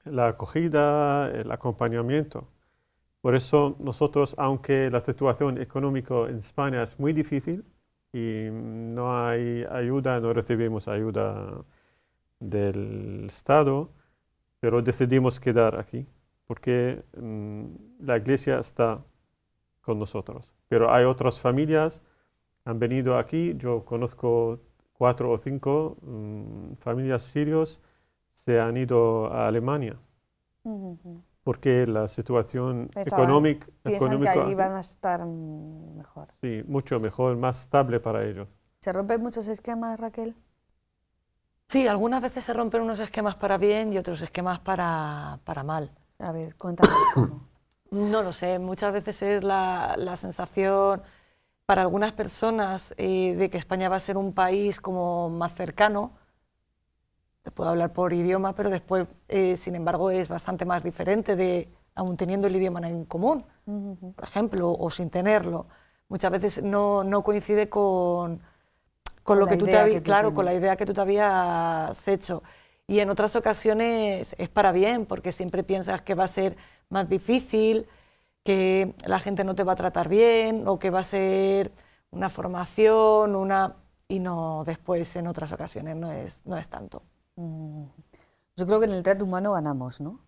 Speaker 3: la acogida, el acompañamiento. Por eso nosotros, aunque la situación económica en España es muy difícil y no hay ayuda, no recibimos ayuda del Estado, pero decidimos quedar aquí porque la iglesia está con nosotros. Pero hay otras familias que han venido aquí, yo conozco 4 o 5 familias sirios se han ido a Alemania. Porque la situación económica...
Speaker 1: Piensan que allí van a estar mejor.
Speaker 3: Sí, mucho mejor, más estable para ellos.
Speaker 1: ¿Se rompen muchos esquemas, Raquel?
Speaker 4: Sí, algunas veces se rompen unos esquemas para bien y otros esquemas para mal.
Speaker 1: A ver, cuéntame cómo.
Speaker 4: No lo sé, muchas veces es la sensación para algunas personas de que España va a ser un país como más cercano. Te puedo hablar por idioma, pero después, sin embargo, es bastante más diferente aún teniendo el idioma en común, por ejemplo, o sin tenerlo. Muchas veces no coincide con lo que tú te habías, claro, con la idea que tú te habías hecho. Y en otras ocasiones es para bien, porque siempre piensas que va a ser más difícil, que la gente no te va a tratar bien, o que va a ser una formación, y no, después en otras ocasiones no es tanto.
Speaker 1: Yo creo que en el trato humano ganamos, ¿no?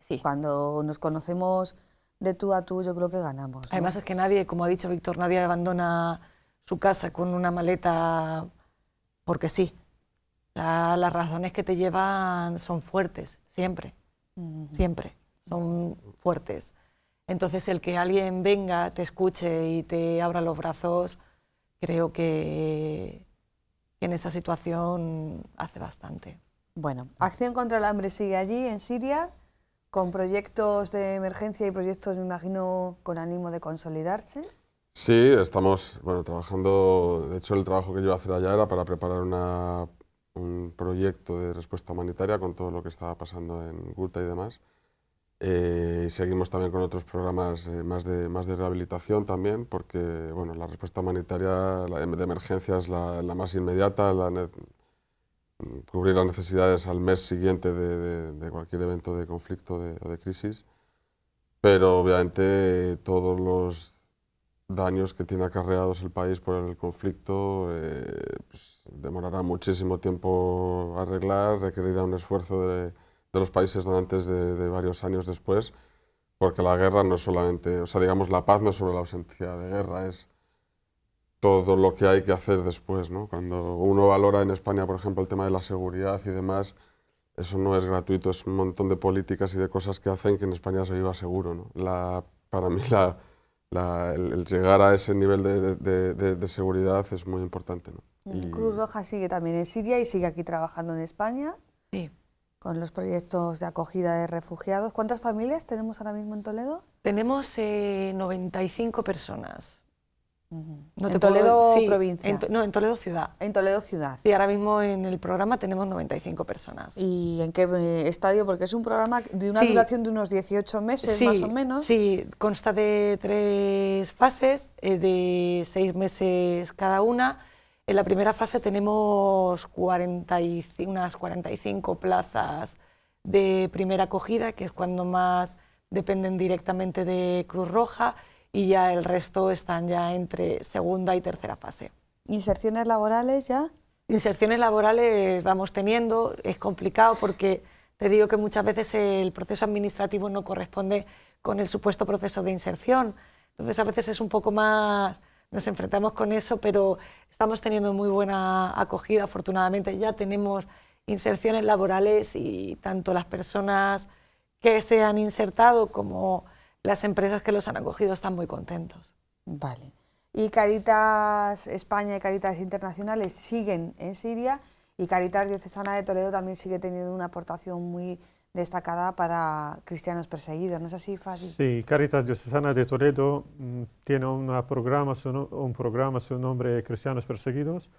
Speaker 4: Sí.
Speaker 1: Cuando nos conocemos de tú a tú, yo creo que ganamos, ¿no?
Speaker 4: Además es que nadie, como ha dicho Víctor, nadie abandona su casa con una maleta porque sí. Las razones que te llevan son fuertes, siempre, siempre, son fuertes. Entonces el que alguien venga, te escuche y te abra los brazos, creo que en esa situación hace bastante.
Speaker 1: Bueno, Acción contra el Hambre sigue allí, en Siria, con proyectos de emergencia y proyectos, me imagino, con ánimo de consolidarse.
Speaker 5: Sí, estamos trabajando. De hecho, el trabajo que yo iba a hacer allá era para preparar un proyecto de respuesta humanitaria con todo lo que estaba pasando en Guta y demás. Y seguimos también con otros programas más de rehabilitación también, porque la respuesta humanitaria de emergencia es la más inmediata, cubrir las necesidades al mes siguiente de cualquier evento de conflicto o de crisis, pero obviamente todos los daños que tiene acarreados el país por el conflicto pues demorará muchísimo tiempo arreglar, requerirá un esfuerzo de los países donantes de varios años después, porque la guerra no es solamente, o sea, digamos, la paz no es solo la ausencia de guerra, es todo lo que hay que hacer después, ¿no? Cuando uno valora en España, por ejemplo, el tema de la seguridad y demás, eso no es gratuito, es un montón de políticas y de cosas que hacen que en España se viva seguro, ¿no? Para mí el llegar a ese nivel de seguridad es muy importante, ¿no? Y
Speaker 1: Cruz Roja sigue también en Siria y sigue aquí trabajando en España.
Speaker 4: Sí.
Speaker 1: Con los proyectos de acogida de refugiados. ¿Cuántas familias tenemos ahora mismo en Toledo?
Speaker 4: Tenemos 95 personas. No
Speaker 1: ¿En Toledo provincia?
Speaker 4: No, en Toledo ciudad.
Speaker 1: En Toledo ciudad.
Speaker 4: Sí, ahora mismo en el programa tenemos 95 personas.
Speaker 1: ¿Y en qué estadio? Porque es un programa de una duración de unos 18 meses más o menos.
Speaker 4: Sí, consta de 3 fases, de 6 meses cada una. En la primera fase tenemos unas 45 plazas de primera acogida, que es cuando más dependen directamente de Cruz Roja, y ya el resto están ya entre segunda y tercera fase.
Speaker 1: ¿Inserciones laborales ya?
Speaker 4: Inserciones laborales vamos teniendo, es complicado porque te digo que muchas veces el proceso administrativo no corresponde con el supuesto proceso de inserción, entonces a veces es un poco más, nos enfrentamos con eso, pero estamos teniendo muy buena acogida, afortunadamente ya tenemos inserciones laborales y tanto las personas que se han insertado como las empresas que los han acogido están muy contentos.
Speaker 1: Vale. Y Cáritas España y Cáritas Internacionales siguen en Siria y Cáritas Diocesana de Toledo también sigue teniendo una aportación muy destacada para cristianos perseguidos, ¿no es así, Fadi?
Speaker 3: Sí, Cáritas Diocesana de Toledo tiene un programa, su nombre Cristianos Perseguidos.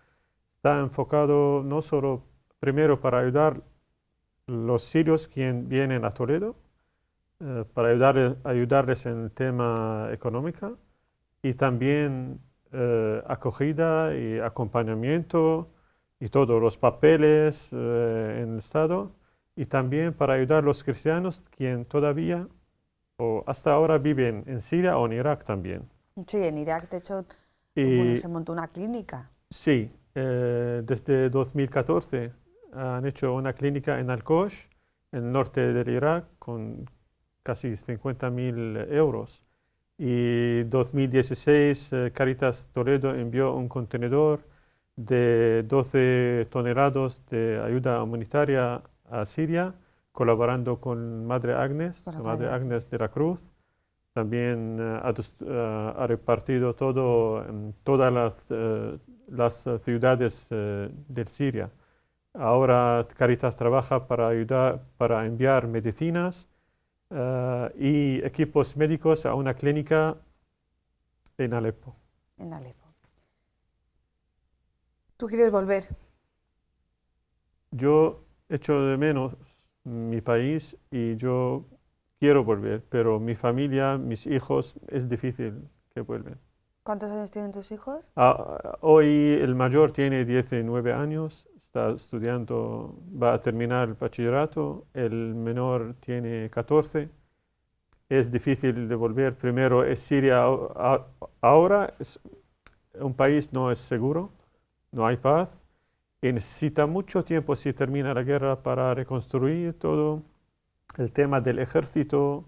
Speaker 3: Está enfocado no solo primero para ayudar a los sirios que vienen a Toledo, para ayudarles en el tema económico y también acogida y acompañamiento y todos los papeles en el Estado, y también para ayudar a los cristianos que todavía o hasta ahora viven en Siria o en Irak también.
Speaker 1: Sí, en Irak de hecho se montó una clínica.
Speaker 3: Sí, desde 2014 han hecho una clínica en Al-Qosh, en el norte del Irak, con casi 50.000 euros. Y en 2016 Cáritas Toledo envió un contenedor de 12 toneladas de ayuda humanitaria a Siria, colaborando con Madre Agnes, la Madre Agnes de la Cruz. También ha repartido todas las ciudades de Siria. Ahora Cáritas trabaja para enviar medicinas y equipos médicos a una clínica en Alepo.
Speaker 1: En Alepo. ¿Tú quieres volver?
Speaker 3: Yo echo de menos mi país y yo quiero volver, pero mi familia, mis hijos, es difícil que vuelvan.
Speaker 1: ¿Cuántos años tienen tus hijos?
Speaker 3: Hoy el mayor tiene 19 años, está estudiando, va a terminar el bachillerato, el menor tiene 14. Es difícil de volver. Primero es Siria, ahora es un país no es seguro, no hay paz, y necesita mucho tiempo si termina la guerra para reconstruir todo el tema del ejército,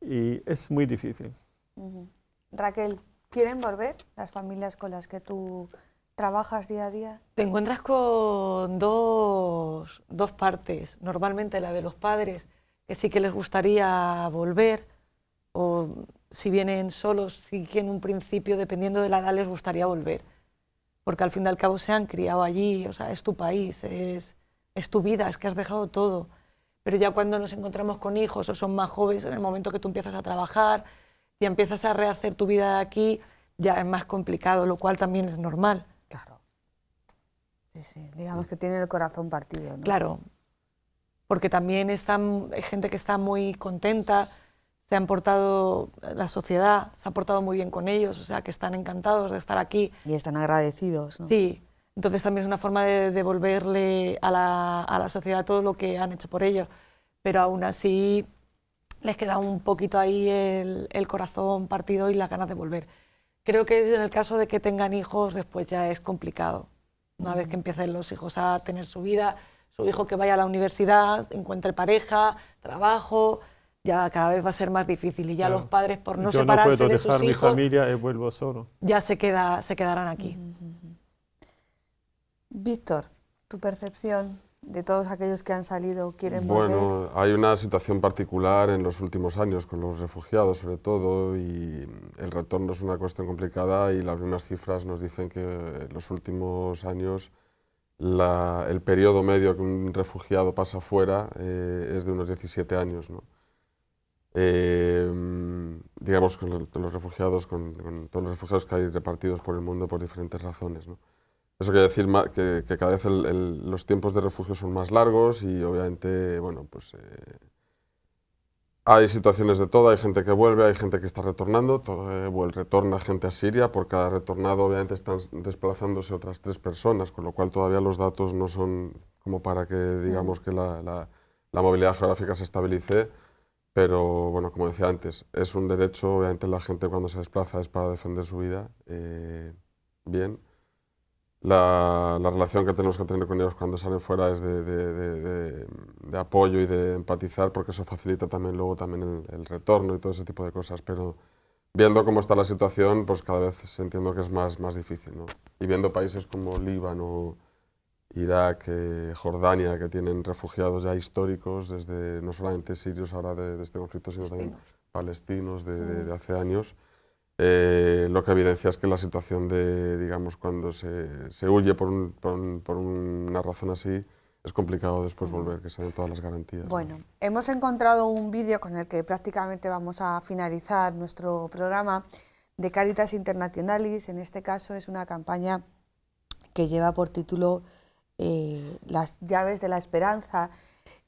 Speaker 3: y es muy difícil.
Speaker 1: Raquel, ¿quieren volver las familias con las que tú trabajas día a día?
Speaker 4: Te encuentras con dos partes. Normalmente la de los padres, que sí que les gustaría volver, o si vienen solos, sí que en un principio, dependiendo de la edad, les gustaría volver. Porque al fin y al cabo se han criado allí, o sea, es tu país, es tu vida, es que has dejado todo. Pero ya cuando nos encontramos con hijos o son más jóvenes, en el momento que tú empiezas a trabajar y empiezas a rehacer tu vida aquí, ya es más complicado, lo cual también es normal.
Speaker 1: Claro. Sí, sí, digamos que tienen el corazón partido, ¿no?
Speaker 4: Claro, porque también hay gente que está muy contenta, se han portado, la sociedad se ha portado muy bien con ellos, o sea, que están encantados de estar aquí.
Speaker 1: Y están agradecidos, ¿no?
Speaker 4: Sí, entonces también es una forma de devolverle a la sociedad todo lo que han hecho por ellos, pero aún así les queda un poquito ahí el corazón partido y las ganas de volver. Creo que en el caso de que tengan hijos, después ya es complicado. Una vez que empiecen los hijos a tener su vida, su hijo que vaya a la universidad, encuentre pareja, trabajo, ya cada vez va a ser más difícil y ya
Speaker 3: Claro.
Speaker 4: los padres por no
Speaker 3: Yo
Speaker 4: separarse
Speaker 3: no puedo
Speaker 4: de sus
Speaker 3: dejar mi
Speaker 4: hijos
Speaker 3: familia y vuelvo solo.
Speaker 4: ya se quedarán aquí.
Speaker 1: Víctor, tu percepción de todos aquellos que han salido, quieren volver.
Speaker 5: Bueno, hay una situación particular en los últimos años con los refugiados sobre todo y el retorno es una cuestión complicada y las mismas cifras nos dicen que en los últimos años el periodo medio que un refugiado pasa fuera es de unos 17 años, ¿no? Digamos con los refugiados, con todos los refugiados que hay repartidos por el mundo por diferentes razones, ¿no? Eso quiere decir que cada vez los tiempos de refugio son más largos y obviamente, bueno, pues hay situaciones de todo, hay gente que vuelve, hay gente que está retornando, retorna gente a Siria, por cada retornado obviamente están desplazándose otras 3 personas, con lo cual todavía los datos no son como para que digamos que la movilidad geográfica se estabilice, pero bueno, como decía antes, es un derecho, obviamente la gente cuando se desplaza es para defender su vida, bien. La relación que tenemos que tener con ellos cuando salen fuera es de apoyo y de empatizar, porque eso facilita también luego el retorno y todo ese tipo de cosas, pero viendo cómo está la situación, pues cada vez entiendo que es más difícil, ¿no? Y viendo países como Líbano, Irak, Jordania, que tienen refugiados ya históricos, desde no solamente sirios ahora de este conflicto, sino también palestinos de hace años, lo que evidencia es que la situación digamos, cuando se huye por una razón así, es complicado después volver, que se den todas las garantías.
Speaker 1: Bueno, hemos encontrado un vídeo con el que prácticamente vamos a finalizar nuestro programa de Caritas Internationalis. En este caso es una campaña que lleva por título Las llaves de la esperanza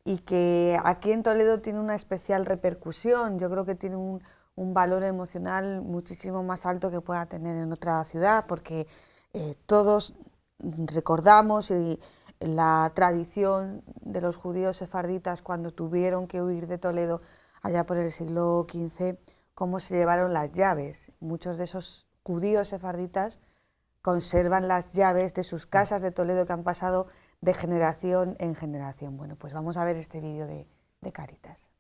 Speaker 1: y que aquí en Toledo tiene una especial repercusión. Yo creo que tiene un valor emocional muchísimo más alto que pueda tener en otra ciudad, porque todos recordamos la tradición de los judíos sefarditas cuando tuvieron que huir de Toledo allá por el siglo XV, cómo se llevaron las llaves. Muchos de esos judíos sefarditas conservan las llaves de sus casas de Toledo que han pasado de generación en generación. Bueno, pues vamos a ver este vídeo de Caritas.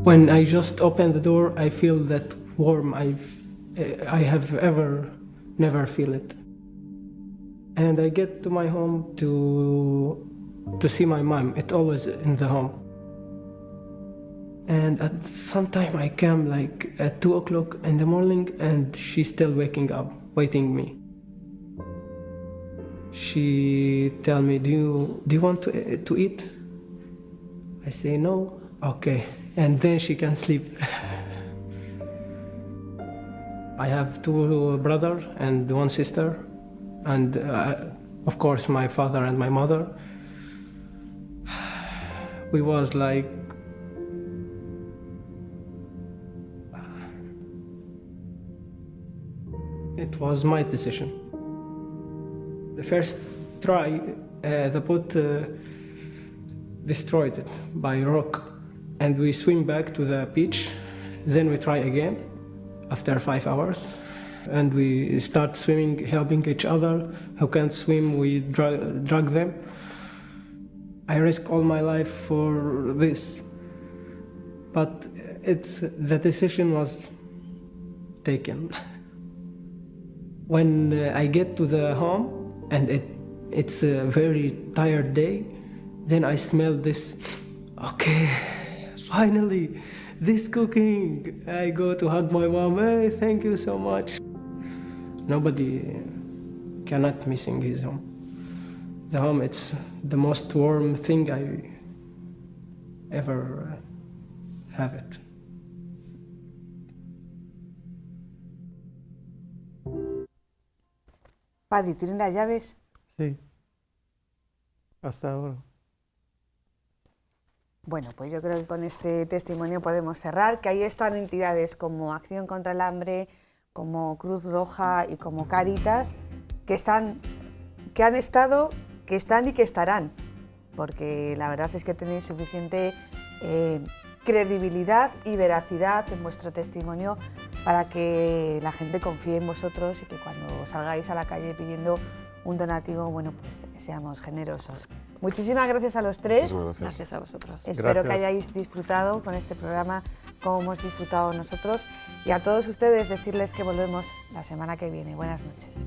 Speaker 8: When I just open the door, I feel that warm I have never feel it. And I get to my home to see my mom. It's always in the home. And at some time I come like at 2 o'clock in the morning and she's still waking up, waiting me. She tell me, do you want to eat? I say no. Okay. And then she can sleep. I have 2 brothers and 1 sister, and of course my father and my mother. We was like it was my decision. The first try, the boat destroyed it by rock. And we swim back to the beach, then we try again after 5 hours. And we start swimming, helping each other. Who can't swim, we drag them. I risk all my life for this. But the decision was taken. When I get to the home and it's a very tired day, then I smell this, okay. Finally, this cooking. I go to hug my mom. Hey, thank you so much. Nobody cannot missing his home. The home, it's the most warm thing I ever have it.
Speaker 1: Paddy, ¿tienen las llaves?
Speaker 3: Sí, hasta ahora.
Speaker 1: Bueno, pues yo creo que con este testimonio podemos cerrar, que ahí están entidades como Acción contra el Hambre, como Cruz Roja y como Caritas, que han estado, que están y que estarán, porque la verdad es que tenéis suficiente credibilidad y veracidad en vuestro testimonio para que la gente confíe en vosotros y que cuando salgáis a la calle pidiendo un donativo, bueno, pues seamos generosos. Muchísimas gracias a los tres.
Speaker 5: Muchísimas gracias.
Speaker 4: Gracias a vosotros.
Speaker 1: Espero que
Speaker 3: Gracias.
Speaker 1: hayáis disfrutado con este programa como hemos disfrutado nosotros y a todos ustedes decirles que volvemos la semana que viene. Buenas noches.